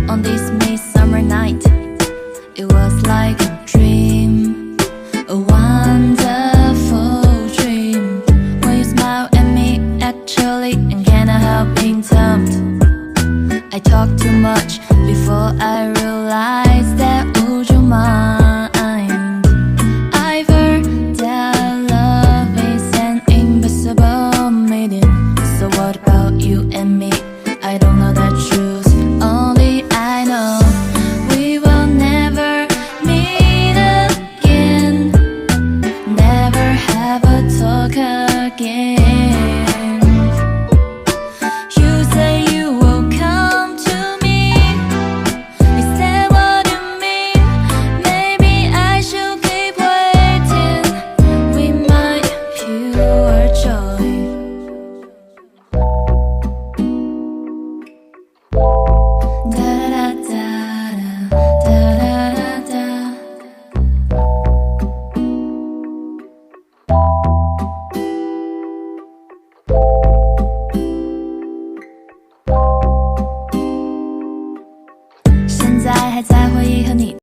on this midsummer night. It was like a dream, a wonderful dream. When you smile at me, actually, and cannot help being tempted. I talk too much before I realize that would you mind? I've heard that love is an invisible medium. So what about you and me? I don't know the truth, only I know we will never meet again, never have a talk again. You say you will come to me, is that what you mean? Maybe I should keep waiting, we might pure joy. Da-da-da-da-da-da-da-da. 现在还在回忆和你